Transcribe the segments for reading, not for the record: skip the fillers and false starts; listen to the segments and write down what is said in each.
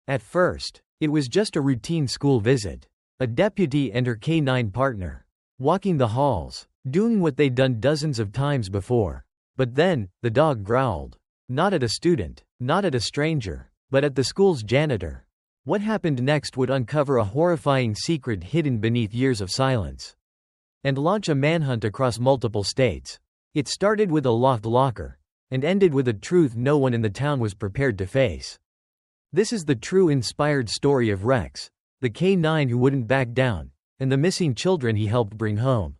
At first, it was just a routine school visit. A deputy and her canine partner, walking the halls, doing what they'd done dozens of times before. But then, the dog growled. Not at a student, not at a stranger, but at the school's janitor. What happened next would uncover a horrifying secret hidden beneath years of silence, and launch a manhunt across multiple states. It started with a locked locker, and ended with a truth no one in the town was prepared to face. This is the true inspired story of Rex, the K9 who wouldn't back down, and the missing children he helped bring home.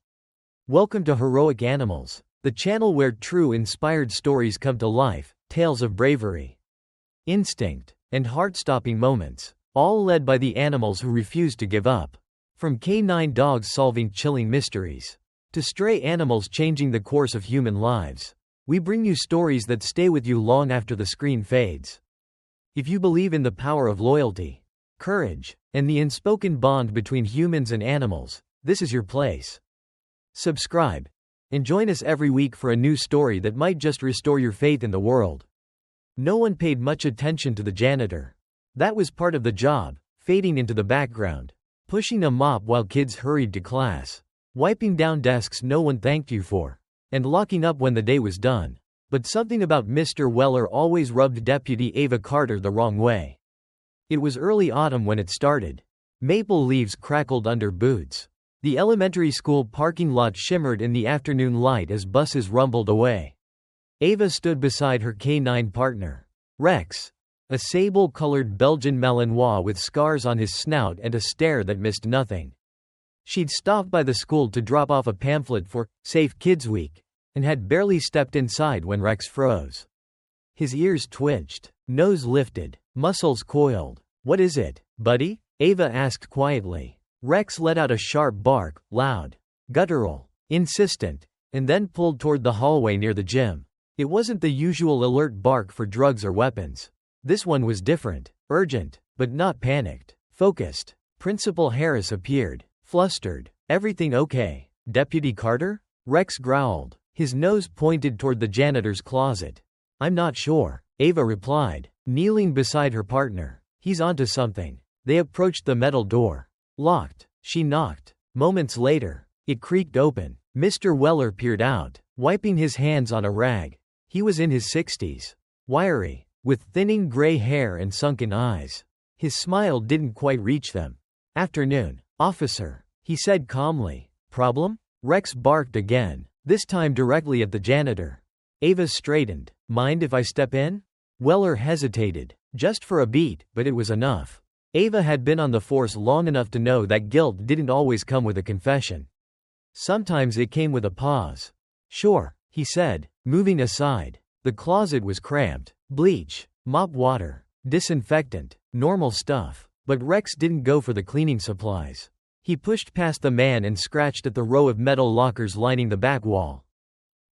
Welcome to Heroic Animals, the channel where true inspired stories come to life, tales of bravery, instinct, and heart-stopping moments, all led by the animals who refuse to give up. From K9 dogs solving chilling mysteries, to stray animals changing the course of human lives, we bring you stories that stay with you long after the screen fades. If you believe in the power of loyalty, courage, and the unspoken bond between humans and animals, this is your place. Subscribe, and join us every week for a new story that might just restore your faith in the world. No one paid much attention to the janitor. That was part of the job, fading into the background, pushing a mop while kids hurried to class, wiping down desks no one thanked you for, and locking up when the day was done. But something about Mr. Weller always rubbed Deputy Ava Carter the wrong way. It was early autumn when it started. Maple leaves crackled under boots. The elementary school parking lot shimmered in the afternoon light as buses rumbled away. Ava stood beside her K9 partner, Rex, a sable-colored Belgian Malinois with scars on his snout and a stare that missed nothing. She'd stopped by the school to drop off a pamphlet for Safe Kids Week, and had barely stepped inside when Rex froze. His ears twitched, nose lifted, muscles coiled. "What is it, buddy?" Ava asked quietly. Rex let out a sharp bark, loud, guttural, insistent, and then pulled toward the hallway near the gym. It wasn't the usual alert bark for drugs or weapons. This one was different, urgent, but not panicked, focused. Principal Harris appeared, flustered. "Everything okay, Deputy Carter?" Rex growled, his nose pointed toward the janitor's closet. "I'm not sure," Ava replied, kneeling beside her partner. "He's onto something." They approached the metal door. Locked. She knocked. Moments later, it creaked open. Mr. Weller peered out, wiping his hands on a rag. He was in his 60s, wiry, with thinning gray hair and sunken eyes. His smile didn't quite reach them. "Afternoon, officer," he said calmly. "Problem?" Rex barked again, this time directly at the janitor. Ava straightened. "Mind if I step in?" Weller hesitated, just for a beat, but it was enough. Ava had been on the force long enough to know that guilt didn't always come with a confession. Sometimes it came with a pause. "Sure," he said, moving aside. The closet was cramped. Bleach, mop water, disinfectant, normal stuff. But Rex didn't go for the cleaning supplies. He pushed past the man and scratched at the row of metal lockers lining the back wall.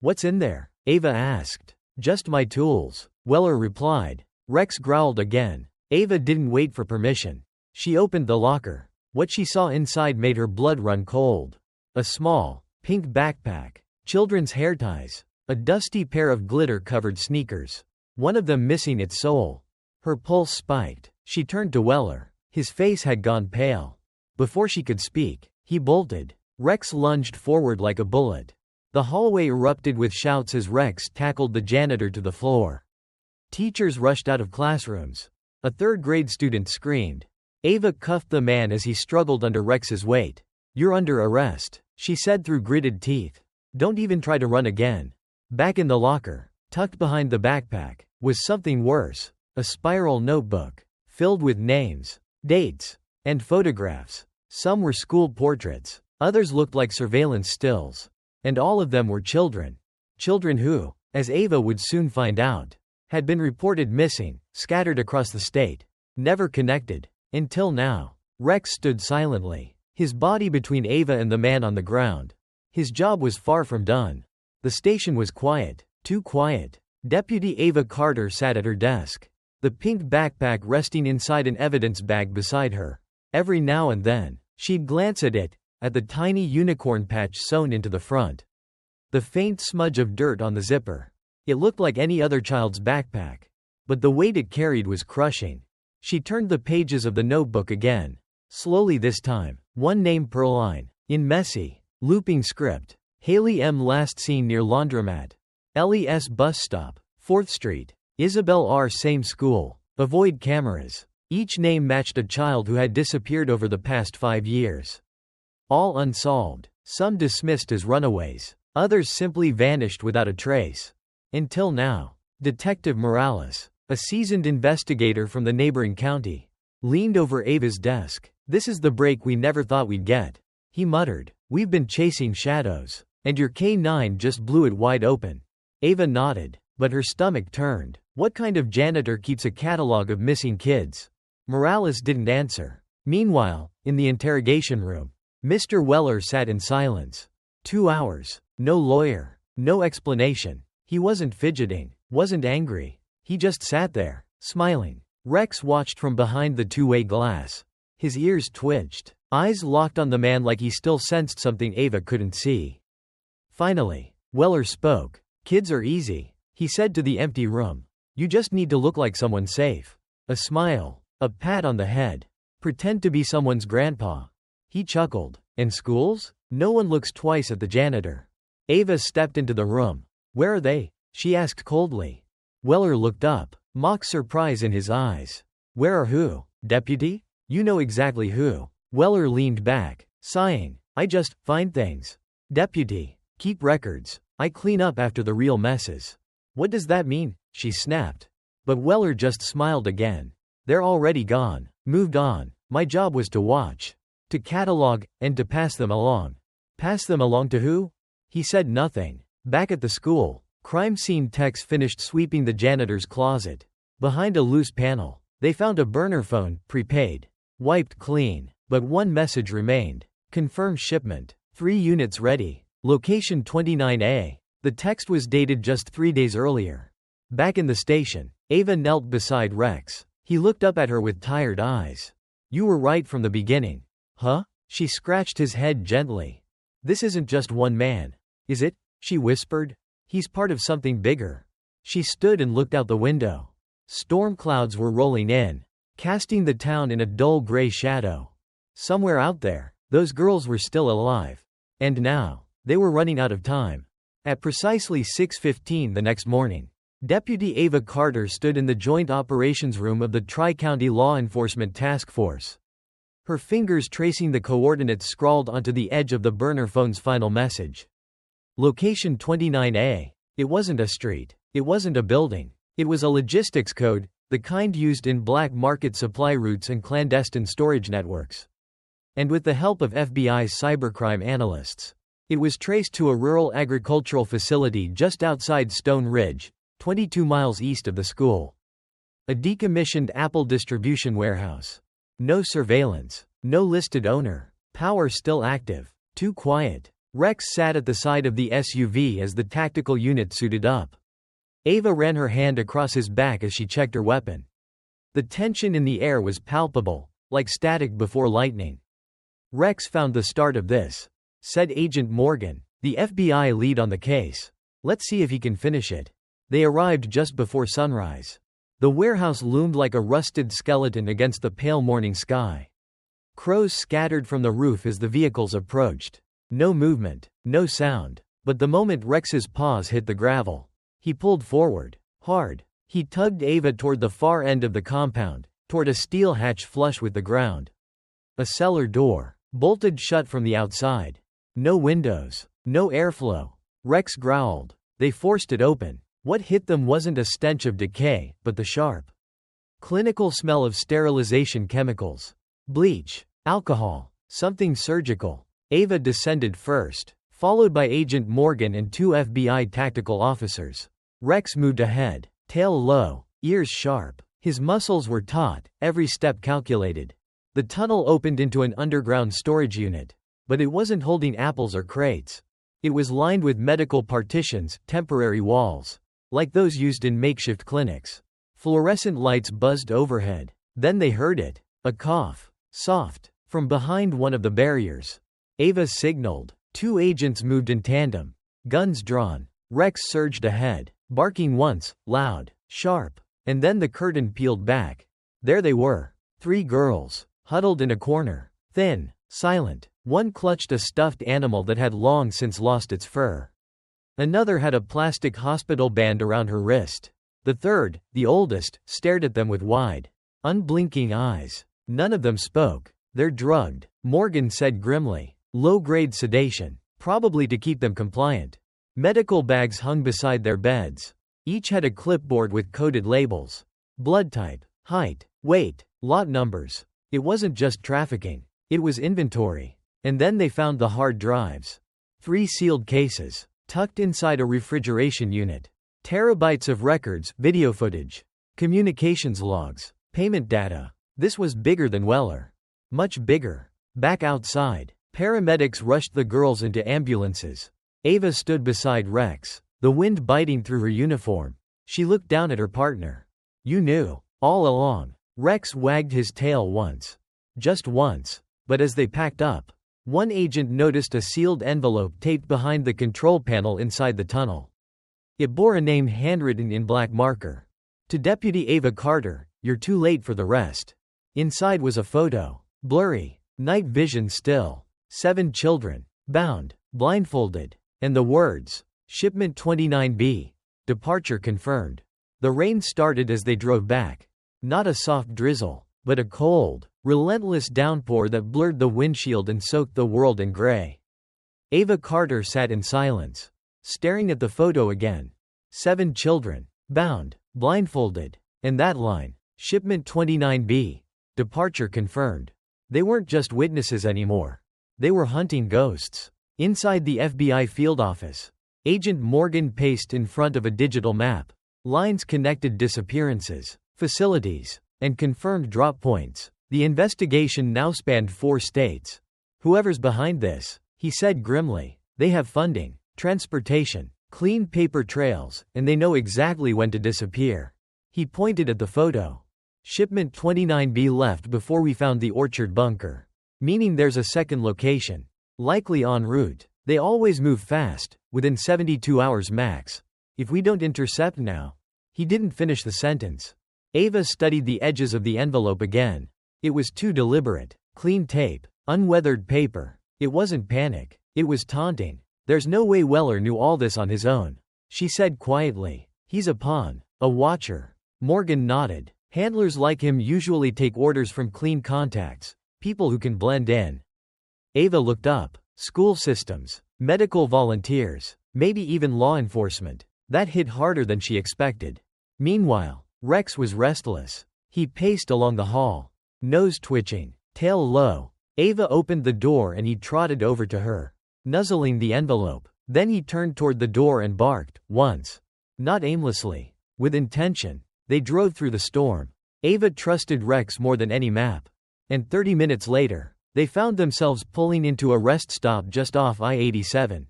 "What's in there?" Ava asked. "Just my tools," Weller replied. Rex growled again. Ava didn't wait for permission. She opened the locker. What she saw inside made her blood run cold. A small, pink backpack, children's hair ties, a dusty pair of glitter-covered sneakers, one of them missing its sole. Her pulse spiked. She turned to Weller. His face had gone pale. Before she could speak, he bolted. Rex lunged forward like a bullet. The hallway erupted with shouts as Rex tackled the janitor to the floor. Teachers rushed out of classrooms. A third-grade student screamed. Ava cuffed the man as he struggled under Rex's weight. "You're under arrest," she said through gritted teeth. "Don't even try to run again." Back in the locker, tucked behind the backpack, was something worse. A spiral notebook, filled with names, dates, and photographs. Some were school portraits, others looked like surveillance stills. And all of them were children. Children who, as Ava would soon find out, had been reported missing, scattered across the state, never connected. Until now. Rex stood silently, his body between Ava and the man on the ground. His job was far from done. The station was quiet, too quiet. Deputy Ava Carter sat at her desk, the pink backpack resting inside an evidence bag beside her. Every now and then, she'd glance at it, at the tiny unicorn patch sewn into the front. The faint smudge of dirt on the zipper. It looked like any other child's backpack. But the weight it carried was crushing. She turned the pages of the notebook again. Slowly this time. One name per line. In messy, looping script. Haley M. last seen near laundromat. LES bus stop. 4th Street. Isabel R. same school. Avoid cameras. Each name matched a child who had disappeared over the past 5 years. All unsolved. Some dismissed as runaways. Others simply vanished without a trace. Until now. Detective Morales, a seasoned investigator from the neighboring county, leaned over Ava's desk. "This is the break we never thought we'd get," he muttered. "We've been chasing shadows, and your K9 just blew it wide open." Ava nodded, but her stomach turned. What kind of janitor keeps a catalog of missing kids? Morales didn't answer. Meanwhile, in the interrogation room, Mr. Weller sat in silence. 2 hours. No lawyer. No explanation. He wasn't fidgeting. Wasn't angry. He just sat there, smiling. Rex watched from behind the two-way glass. His ears twitched. Eyes locked on the man like he still sensed something Ava couldn't see. Finally, Weller spoke. "Kids are easy," he said to the empty room. "You just need to look like someone safe." A smile. A pat on the head. "Pretend to be someone's grandpa." He chuckled. "And schools? No one looks twice at the janitor." Ava stepped into the room. "Where are they?" she asked coldly. Weller looked up, mock surprise in his eyes. "Where are who? Deputy? You know exactly who." Weller leaned back, sighing. "I just find things. Deputy. Keep records. I clean up after the real messes." "What does that mean?" she snapped. But Weller just smiled again. "They're already gone. Moved on. My job was to watch. To catalog, and to pass them along." "Pass them along to who?" He said nothing. Back at the school, crime scene techs finished sweeping the janitor's closet. Behind a loose panel, they found a burner phone, prepaid. Wiped clean. But one message remained. "Confirm shipment. 3 units ready. Location 29A. The text was dated just 3 days earlier. Back in the station, Ava knelt beside Rex. He looked up at her with tired eyes. "You were right from the beginning." "Huh?" She scratched his head gently. "This isn't just one man, is it?" she whispered. "He's part of something bigger." She stood and looked out the window. Storm clouds were rolling in, casting the town in a dull gray shadow. Somewhere out there, those girls were still alive. And now, they were running out of time. At precisely 6:15 the next morning, Deputy Ava Carter stood in the Joint Operations Room of the Tri-County Law Enforcement Task Force. Her fingers tracing the coordinates scrawled onto the edge of the burner phone's final message. Location 29A. It wasn't a street. It wasn't a building. It was a logistics code, the kind used in black market supply routes and clandestine storage networks. And with the help of FBI's cybercrime analysts, it was traced to a rural agricultural facility just outside Stone Ridge, 22 miles east of the school. A decommissioned Apple distribution warehouse. No surveillance. No listed owner. Power still active. Too quiet. Rex sat at the side of the SUV as the tactical unit suited up. Ava ran her hand across his back as she checked her weapon. The tension in the air was palpable, like static before lightning. "Rex found the start of this," said Agent Morgan, the FBI lead on the case. "Let's see if he can finish it." They arrived just before sunrise. The warehouse loomed like a rusted skeleton against the pale morning sky. Crows scattered from the roof as the vehicles approached. No movement, no sound. But the moment Rex's paws hit the gravel, he pulled forward. Hard. He tugged Ava toward the far end of the compound, toward a steel hatch flush with the ground. A cellar door, bolted shut from the outside. No windows, no airflow. Rex growled. They forced it open. What hit them wasn't a stench of decay, but the sharp, clinical smell of sterilization chemicals. Bleach, alcohol, something surgical. Ava descended first, followed by Agent Morgan and 2 FBI tactical officers. Rex moved ahead, tail low, ears sharp. His muscles were taut, every step calculated. The tunnel opened into an underground storage unit. But it wasn't holding apples or crates. It was lined with medical partitions, temporary walls, like those used in makeshift clinics. Fluorescent lights buzzed overhead. Then they heard it. A cough. Soft. From behind one of the barriers. Ava signaled. 2 agents moved in tandem. Guns drawn. Rex surged ahead, barking once, loud, sharp. And then the curtain peeled back. There they were. 3 girls, huddled in a corner. Thin, silent. One clutched a stuffed animal that had long since lost its fur. Another had a plastic hospital band around her wrist. The third, the oldest, stared at them with wide, unblinking eyes. None of them spoke. They're drugged, Morgan said grimly. Low-grade sedation, probably to keep them compliant. Medical bags hung beside their beds. Each had a clipboard with coded labels. Blood type, height, weight, lot numbers. It wasn't just trafficking. It was inventory. And then they found the hard drives. 3 sealed cases, tucked inside a refrigeration unit. Terabytes of records, video footage, communications logs, payment data. This was bigger than Weller. Much bigger. Back outside, paramedics rushed the girls into ambulances. Ava stood beside Rex, the wind biting through her uniform. She looked down at her partner. You knew, all along. Rex wagged his tail once. Just once. But as they packed up, one agent noticed a sealed envelope taped behind the control panel inside the tunnel. It bore a name handwritten in black marker. To Deputy Ava Carter, you're too late for the rest. Inside was a photo. Blurry. Night vision still. 7 children. Bound. Blindfolded. And the words, Shipment 29B. Departure confirmed. The rain started as they drove back. Not a soft drizzle, but a cold, relentless downpour that blurred the windshield and soaked the world in gray. Ava Carter sat in silence, staring at the photo again. 7 children. Bound. Blindfolded. And that line, Shipment 29B. Departure confirmed. They weren't just witnesses anymore. They were hunting ghosts. Inside the FBI field office, Agent Morgan paced in front of a digital map. Lines connected disappearances, facilities, and confirmed drop points. The investigation now spanned 4 states. Whoever's behind this, he said grimly, they have funding, transportation, clean paper trails, and they know exactly when to disappear. He pointed at the photo. Shipment 29B left before we found the orchard bunker. Meaning there's a second location. Likely en route. They always move fast, within 72 hours max. If we don't intercept now. He didn't finish the sentence. Ava studied the edges of the envelope again. It was too deliberate. Clean tape. Unweathered paper. It wasn't panic. It was taunting. There's no way Weller knew all this on his own. She said quietly. He's a pawn. A watcher. Morgan nodded. Handlers like him usually take orders from clean contacts. People who can blend in. Ava looked up. School systems. Medical volunteers. Maybe even law enforcement. That hit harder than she expected. Meanwhile, Rex was restless. He paced along the hall. Nose twitching. Tail low. Ava opened the door and he trotted over to her, nuzzling the envelope. Then he turned toward the door and barked, once. Not aimlessly. With intention. They drove through the storm. Ava trusted Rex more than any map. And 30 minutes later, they found themselves pulling into a rest stop just off I-87.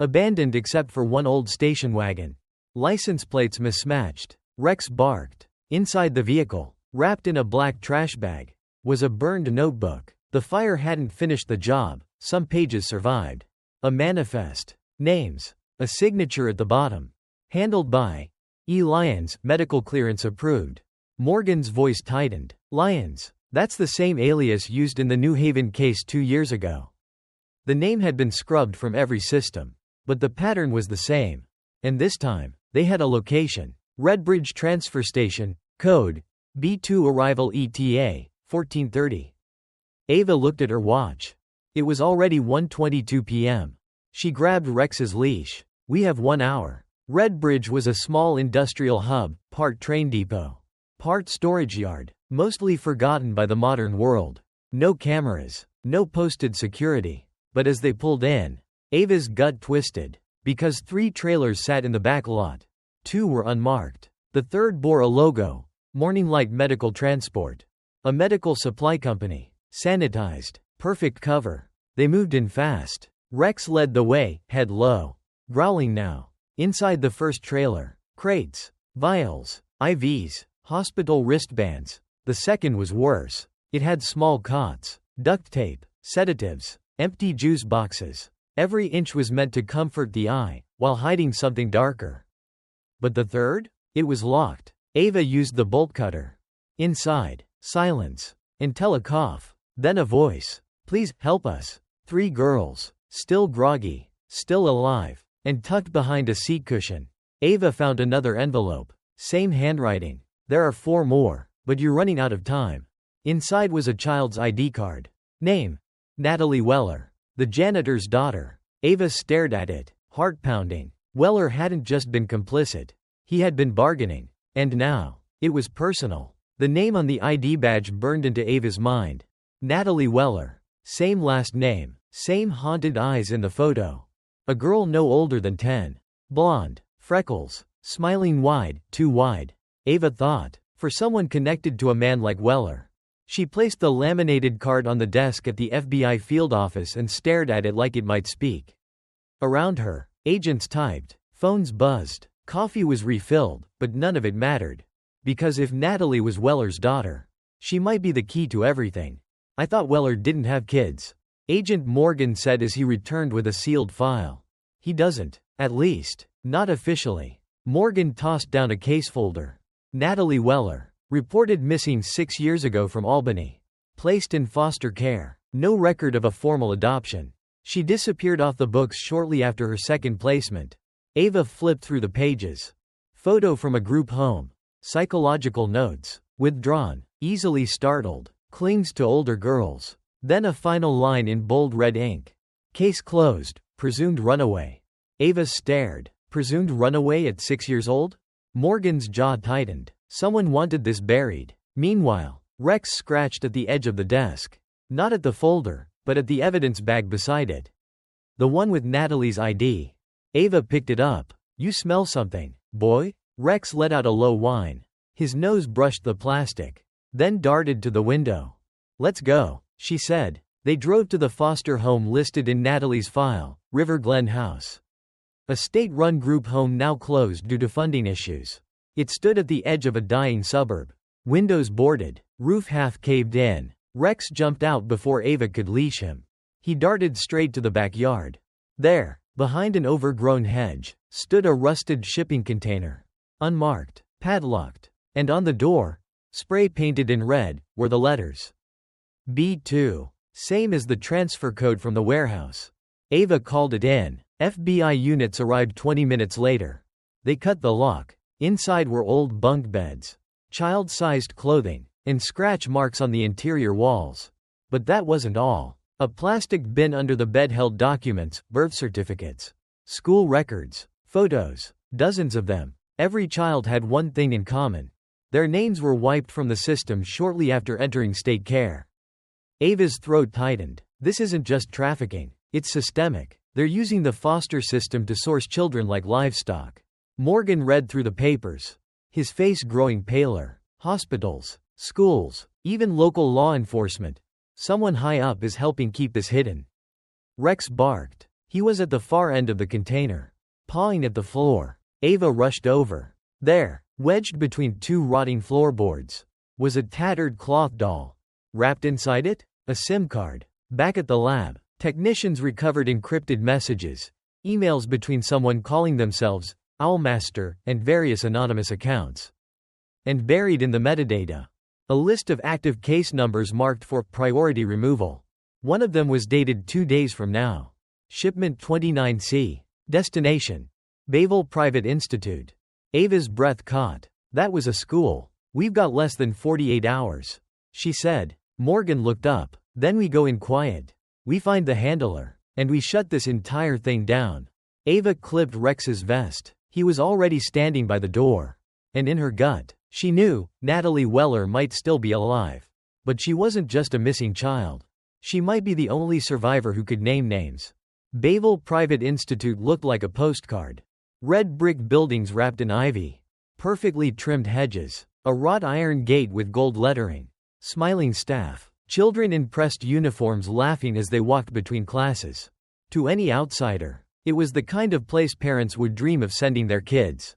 Abandoned except for one old station wagon. License plates mismatched. Rex barked. Inside the vehicle, wrapped in a black trash bag, was a burned notebook. The fire hadn't finished the job. Some pages survived. A manifest. Names. A signature at the bottom. Handled by E. Lyons, medical clearance approved. Morgan's voice tightened. Lyons. That's the same alias used in the New Haven case 2 years ago. The name had been scrubbed from every system. But the pattern was the same. And this time, they had a location. Redbridge Transfer Station, code B2 arrival ETA, 1430. Ava looked at her watch. It was already 1:22 p.m. She grabbed Rex's leash. We have 1 hour. Redbridge was a small industrial hub, part train depot, part storage yard, mostly forgotten by the modern world. No cameras, no posted security. But as they pulled in, Ava's gut twisted. Because 3 trailers sat in the back lot. 2 were unmarked. The third bore a logo, Morning Light Medical Transport. A medical supply company. Sanitized. Perfect cover. They moved in fast. Rex led the way, head low. Growling now. Inside the first trailer. Crates. Vials. IVs. Hospital wristbands. The second was worse. It had small cots. Duct tape. Sedatives. Empty juice boxes. Every inch was meant to comfort the eye, while hiding something darker. But the third? It was locked. Ava used the bolt cutter. Inside, silence. Until a cough. Then a voice. Please, help us. 3 girls. Still groggy. Still alive. And tucked behind a seat cushion. Ava found another envelope. Same handwriting. There are 4 more, but you're running out of time. Inside was a child's ID card. Name. Natalie Weller. The janitor's daughter. Ava stared at it, heart pounding. Weller hadn't just been complicit. He had been bargaining. And now, it was personal. The name on the ID badge burned into Ava's mind. Natalie Weller. Same last name. Same haunted eyes in the photo. A girl no older than 10. Blonde. Freckles. Smiling wide, too wide. Ava thought. For someone connected to a man like Weller. She placed the laminated card on the desk at the FBI field office and stared at it like it might speak. Around her, agents typed. Phones buzzed. Coffee was refilled, but none of it mattered. Because if Natalie was Weller's daughter, she might be the key to everything. I thought Weller didn't have kids. Agent Morgan said as he returned with a sealed file. He doesn't. At least, not officially. Morgan tossed down a case folder. Natalie Weller. Reported missing 6 years ago from Albany. Placed in foster care. No record of a formal adoption. She disappeared off the books shortly after her second placement. Ava flipped through the pages. Photo from a group home. Psychological notes. Withdrawn. Easily startled. Clings to older girls. Then a final line in bold red ink. Case closed. Presumed runaway. Ava stared. Presumed runaway at 6 years old? Morgan's jaw tightened. Someone wanted this buried. Meanwhile, Rex scratched at the edge of the desk. Not at the folder, but at the evidence bag beside it. The one with Natalie's ID. Ava picked it up. You smell something, boy? Rex let out a low whine. His nose brushed the plastic. Then darted to the window. Let's go, she said. They drove to the foster home listed in Natalie's file, River Glen House. A state-run group home now closed due to funding issues. It stood at the edge of a dying suburb. Windows boarded, roof half caved in. Rex jumped out before Ava could leash him. He darted straight to the backyard. There, behind an overgrown hedge, stood a rusted shipping container. Unmarked, padlocked, and on the door, spray-painted in red, were the letters. B2. Same as the transfer code from the warehouse. Ava called it in. FBI units arrived 20 minutes later. They cut the lock. Inside were old bunk beds, child-sized clothing, and scratch marks on the interior walls. But that wasn't all. A plastic bin under the bed held documents, birth certificates, school records, photos, dozens of them. Every child had one thing in common. Their names were wiped from the system shortly after entering state care. Ava's throat tightened. This isn't just trafficking. It's systemic. They're using the foster system to source children like livestock. Morgan read through the papers, his face growing paler. Hospitals, schools, even local law enforcement. Someone high up is helping keep this hidden. Rex barked. He was at the far end of the container, pawing at the floor. Ava rushed over. There, wedged between 2 rotting floorboards, was a tattered cloth doll. Wrapped inside it, a SIM card. Back at the lab, technicians recovered encrypted messages, emails between someone calling themselves Owlmaster and various anonymous accounts. And buried in the metadata, a list of active case numbers marked for priority removal. One of them was dated 2 days from now. Shipment 29C. Destination: Bayville Private Institute. Ava's breath caught. That was a school. We've got less than 48 hours, she said. Morgan looked up. Then we go in quiet. We find the handler. And we shut this entire thing down. Ava clipped Rex's vest. He was already standing by the door. And in her gut, she knew Natalie Weller might still be alive. But she wasn't just a missing child. She might be the only survivor who could name names. Bayville Private Institute looked like a postcard. Red brick buildings wrapped in ivy. Perfectly trimmed hedges. A wrought iron gate with gold lettering. Smiling staff. Children in pressed uniforms laughing as they walked between classes. To any outsider, it was the kind of place parents would dream of sending their kids.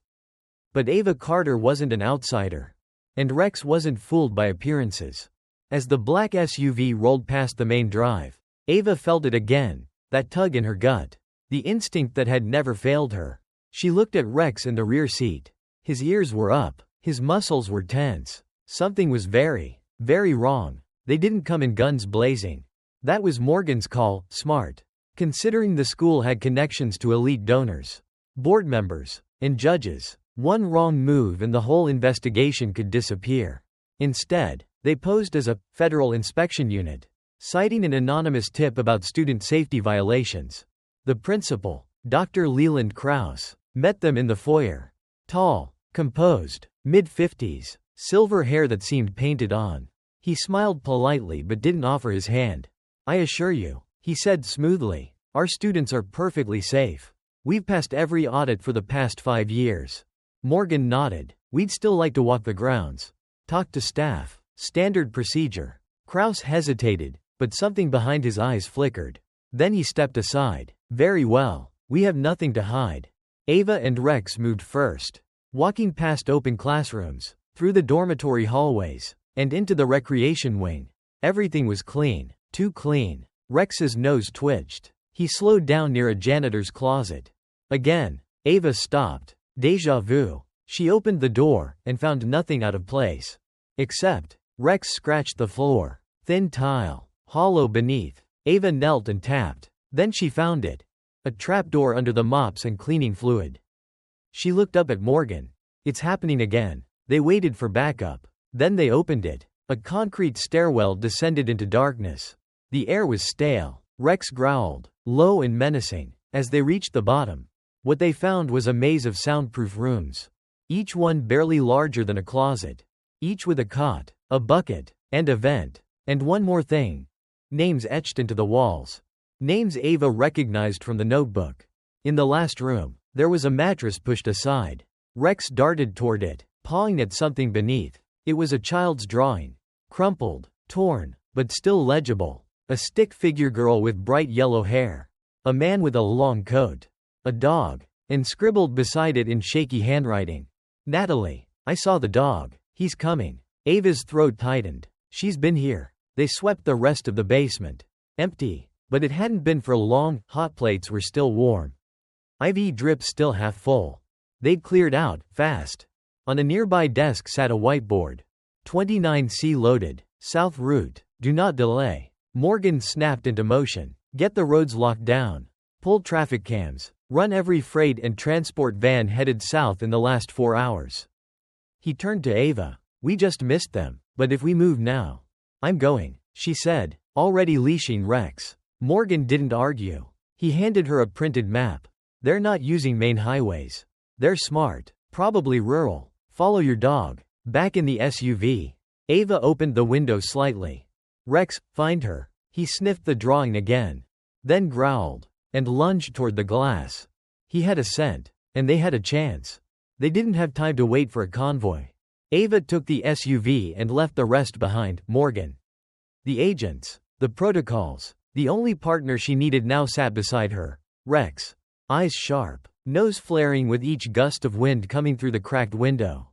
But Ava Carter wasn't an outsider. And Rex wasn't fooled by appearances. As the black SUV rolled past the main drive, Ava felt it again, that tug in her gut. The instinct that had never failed her. She looked at Rex in the rear seat. His ears were up. His muscles were tense. Something was very, very wrong. They didn't come in guns blazing. That was Morgan's call, smart. Considering the school had connections to elite donors, board members, and judges, one wrong move and the whole investigation could disappear. Instead, they posed as a federal inspection unit, citing an anonymous tip about student safety violations. The principal, Dr. Leland Krause, met them in the foyer. Tall, composed, mid-50s, silver hair that seemed painted on. He smiled politely but didn't offer his hand. "I assure you," he said smoothly, "our students are perfectly safe. We've passed every audit for the past 5 years." Morgan nodded. "We'd still like to walk the grounds. Talk to staff. Standard procedure." Krause hesitated, but something behind his eyes flickered. Then he stepped aside. "Very well. We have nothing to hide." Ava and Rex moved first, walking past open classrooms, through the dormitory hallways, and into the recreation wing. Everything was clean, too clean. Rex's nose twitched. He slowed down near a janitor's closet. Again, Ava stopped. Déjà vu. She opened the door, and found nothing out of place. Except, Rex scratched the floor. Thin tile. Hollow beneath. Ava knelt and tapped. Then she found it. A trapdoor under the mops and cleaning fluid. She looked up at Morgan. "It's happening again." They waited for backup. Then they opened it. A concrete stairwell descended into darkness. The air was stale. Rex growled, low and menacing, as they reached the bottom. What they found was a maze of soundproof rooms. Each one barely larger than a closet. Each with a cot, a bucket, and a vent. And one more thing. Names etched into the walls. Names Ava recognized from the notebook. In the last room, there was a mattress pushed aside. Rex darted toward it, pawing at something beneath. It was a child's drawing. Crumpled, torn, but still legible. A stick figure girl with bright yellow hair. A man with a long coat. A dog. And scribbled beside it in shaky handwriting. "Natalie, I saw the dog. He's coming." Ava's throat tightened. "She's been here." They swept the rest of the basement. Empty. But it hadn't been for long. Hot plates were still warm. IV drip still half full. They'd cleared out, fast. On a nearby desk sat a whiteboard. 29C loaded. South route. Do not delay. Morgan snapped into motion. Get the roads locked down. Pull traffic cams. Run every freight and transport van headed south in the last 4 hours. He turned to Ava. "We just missed them, but if we move now." "I'm going," she said, already leashing Rex. Morgan didn't argue. He handed her a printed map. "They're not using main highways. They're smart. Probably rural. Follow your dog." Back in the SUV, Ava opened the window slightly. "Rex, find her." He sniffed the drawing again. Then growled, and lunged toward the glass. He had a scent, and they had a chance. They didn't have time to wait for a convoy. Ava took the SUV and left the rest behind. Morgan. The agents. The protocols. The only partner she needed now sat beside her. Rex. Eyes sharp, nose flaring with each gust of wind coming through the cracked window.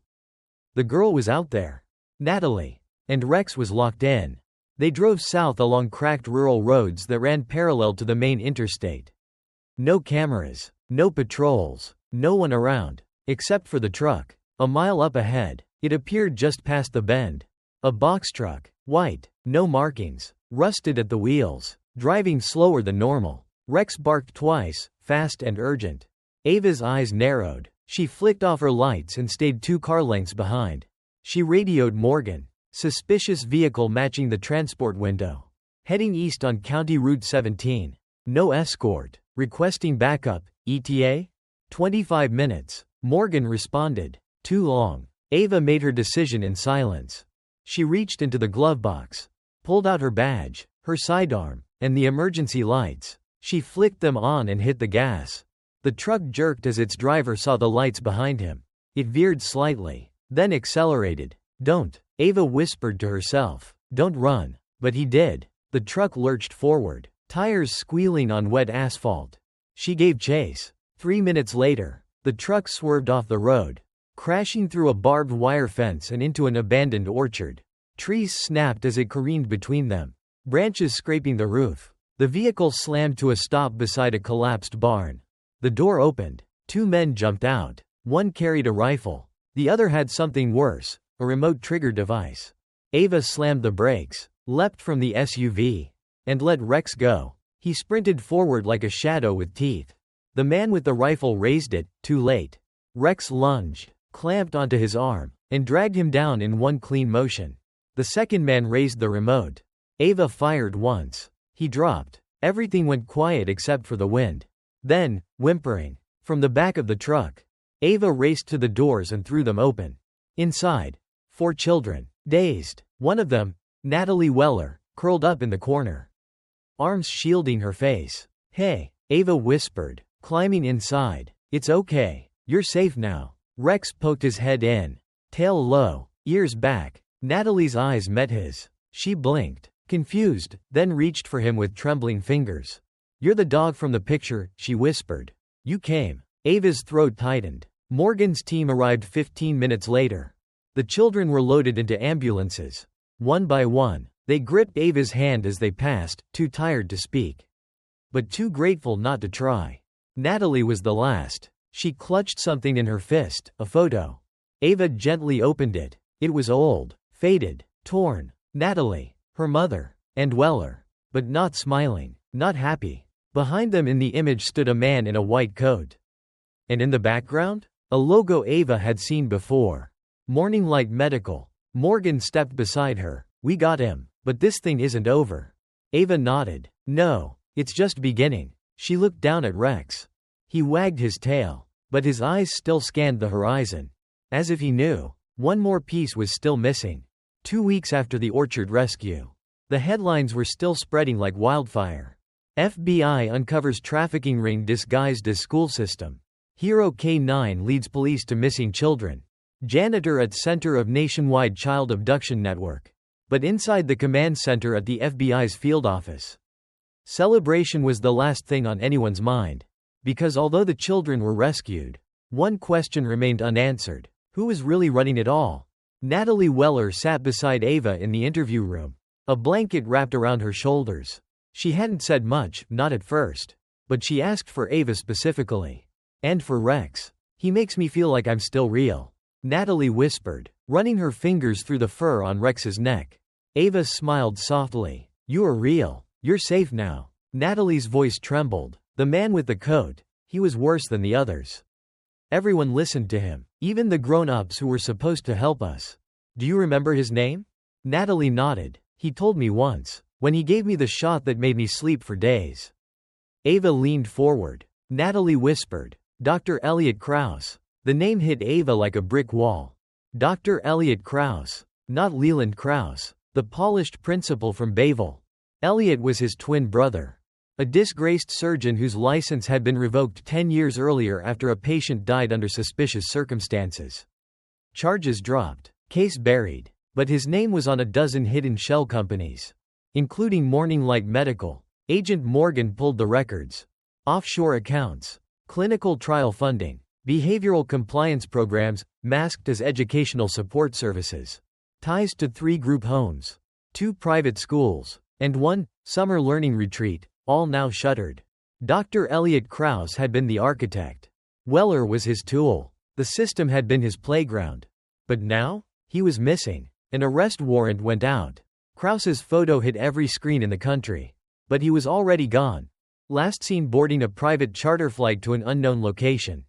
The girl was out there. Natalie. And Rex was locked in. They drove south along cracked rural roads that ran parallel to the main interstate. No cameras, no patrols, no one around, except for the truck. A mile up ahead, it appeared just past the bend. A box truck, white, no markings, rusted at the wheels, driving slower than normal. Rex barked twice, fast and urgent. Ava's eyes narrowed. She flicked off her lights and stayed 2 car lengths behind. She radioed Morgan. Suspicious vehicle matching the transport window. Heading east on County Route 17. No escort. Requesting backup. ETA? 25 minutes. Morgan responded. Too long. Ava made her decision in silence. She reached into the glove box, pulled out her badge, her sidearm, and the emergency lights. She flicked them on and hit the gas. The truck jerked as its driver saw the lights behind him. It veered slightly, then accelerated. Don't, Ava whispered to herself. Don't run. But he did. The truck lurched forward, tires squealing on wet asphalt. She gave chase. 3 minutes later, the truck swerved off the road, crashing through a barbed wire fence and into an abandoned orchard. Trees snapped as it careened between them, branches scraping the roof. The vehicle slammed to a stop beside a collapsed barn. The door opened. 2 men jumped out. One carried a rifle. The other had something worse, a remote trigger device. Ava slammed the brakes, leapt from the SUV, and let Rex go. He sprinted forward like a shadow with teeth. The man with the rifle raised it, too late. Rex lunged, clamped onto his arm, and dragged him down in one clean motion. The second man raised the remote. Ava fired once. He dropped. Everything went quiet except for the wind. Then, whimpering, from the back of the truck, Ava raced to the doors and threw them open. Inside, 4 children, dazed. One of them, Natalie Weller, curled up in the corner, arms shielding her face. "Hey," Ava whispered, climbing inside. "It's okay. You're safe now." Rex poked his head in, tail low, ears back. Natalie's eyes met his. She blinked, confused, then reached for him with trembling fingers. "You're the dog from the picture," she whispered. "You came." Ava's throat tightened. Morgan's team arrived 15 minutes later. The children were loaded into ambulances. One by one, they gripped Ava's hand as they passed, too tired to speak, but too grateful not to try. Natalie was the last. She clutched something in her fist, a photo. Ava gently opened it. It was old, faded, torn. Natalie, her mother, and Weller. But not smiling, not happy. Behind them in the image stood a man in a white coat. And in the background? A logo Ava had seen before. Morning Light Medical. Morgan stepped beside her. "We got him. But this thing isn't over." Ava nodded. "No, it's just beginning." She looked down at Rex. He wagged his tail, but his eyes still scanned the horizon. As if he knew, one more piece was still missing. 2 weeks after the Orchard rescue, the headlines were still spreading like wildfire. FBI uncovers trafficking ring disguised as school system. Hero K9 leads police to missing children. Janitor at center of nationwide child abduction network. But inside the command center at the FBI's field office, celebration was the last thing on anyone's mind. Because although the children were rescued, one question remained unanswered. Who was really running it all? Natalie Weller sat beside Ava in the interview room, a blanket wrapped around her shoulders. She hadn't said much, not at first. But she asked for Ava specifically. And for Rex. "He makes me feel like I'm still real," Natalie whispered, running her fingers through the fur on Rex's neck. Ava smiled softly. "You are real. You're safe now." Natalie's voice trembled. The man with the coat, he was worse than the others. Everyone listened to him, even the grown-ups who were supposed to help us. "Do you remember his name?" Natalie nodded. "He told me once, when he gave me the shot that made me sleep for days." Ava leaned forward. Natalie whispered, "Dr. Elliot Krause." The name hit Ava like a brick wall. Dr. Elliot Krause. Not Leland Krause, the polished principal from Bayville. Elliot was his twin brother. A disgraced surgeon whose license had been revoked 10 years earlier after a patient died under suspicious circumstances. Charges dropped, case buried, but his name was on a dozen hidden shell companies, including Morning Light Medical. Agent Morgan pulled the records. Offshore accounts, clinical trial funding, behavioral compliance programs, masked as educational support services. Ties to 3 group homes, 2 private schools, and 1 summer learning retreat, all now shuttered. Dr. Elliot Krause had been the architect. Weller was his tool. The system had been his playground. But now? He was missing. An arrest warrant went out. Krause's photo hit every screen in the country. But he was already gone. Last seen boarding a private charter flight to an unknown location.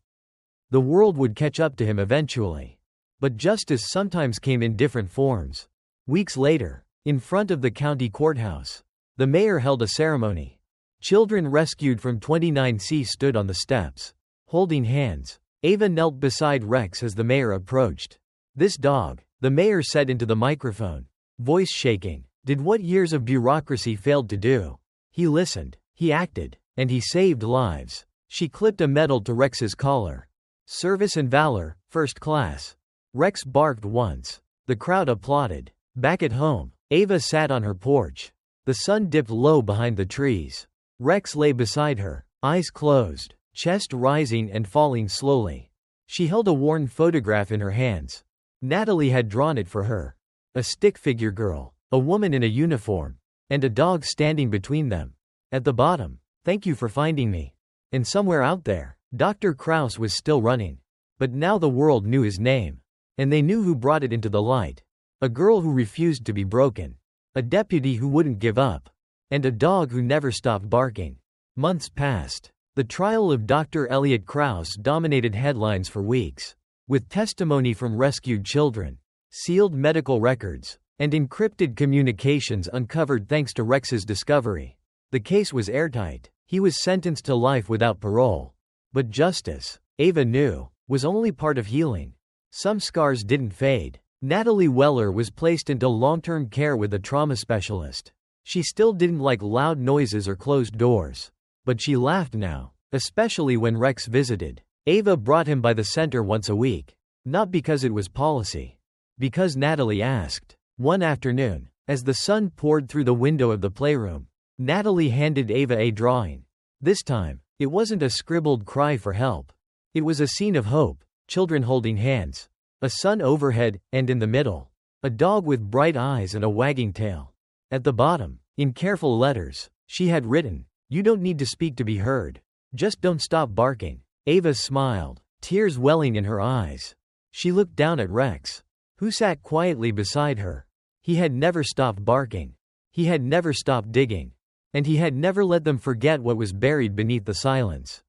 The world would catch up to him eventually. But justice sometimes came in different forms. Weeks later, in front of the county courthouse, the mayor held a ceremony. Children rescued from 29C stood on the steps, holding hands. Ava knelt beside Rex as the mayor approached. "This dog," the mayor said into the microphone, voice shaking, "did what years of bureaucracy failed to do. He listened, he acted, and he saved lives." She clipped a medal to Rex's collar. "Service and valor, first class." Rex barked once. The crowd applauded. Back at home, Ava sat on her porch. The sun dipped low behind the trees. Rex lay beside her, eyes closed, chest rising and falling slowly. She held a worn photograph in her hands. Natalie had drawn it for her. A stick figure girl, a woman in a uniform, and a dog standing between them. At the bottom, "Thank you for finding me." And somewhere out there, Dr. Krause was still running. But now the world knew his name. And they knew who brought it into the light. A girl who refused to be broken. A deputy who wouldn't give up. And a dog who never stopped barking. Months passed. The trial of Dr. Elliot Krause dominated headlines for weeks. With testimony from rescued children, sealed medical records, and encrypted communications uncovered thanks to Rex's discovery. The case was airtight. He was sentenced to life without parole. But justice, Ava knew, was only part of healing. Some scars didn't fade. Natalie Weller was placed into long-term care with a trauma specialist. She still didn't like loud noises or closed doors. But she laughed now, especially when Rex visited. Ava brought him by the center once a week. Not because it was policy. Because Natalie asked. One afternoon, as the sun poured through the window of the playroom, Natalie handed Ava a drawing. This time, it wasn't a scribbled cry for help. It was a scene of hope, children holding hands, a sun overhead, and in the middle, a dog with bright eyes and a wagging tail. At the bottom, in careful letters, she had written, "You don't need to speak to be heard. Just don't stop barking." Ava smiled, tears welling in her eyes. She looked down at Rex, who sat quietly beside her. He had never stopped barking. He had never stopped digging. And he had never let them forget what was buried beneath the silence.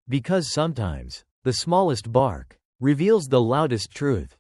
Because sometimes, the smallest bark reveals the loudest truth.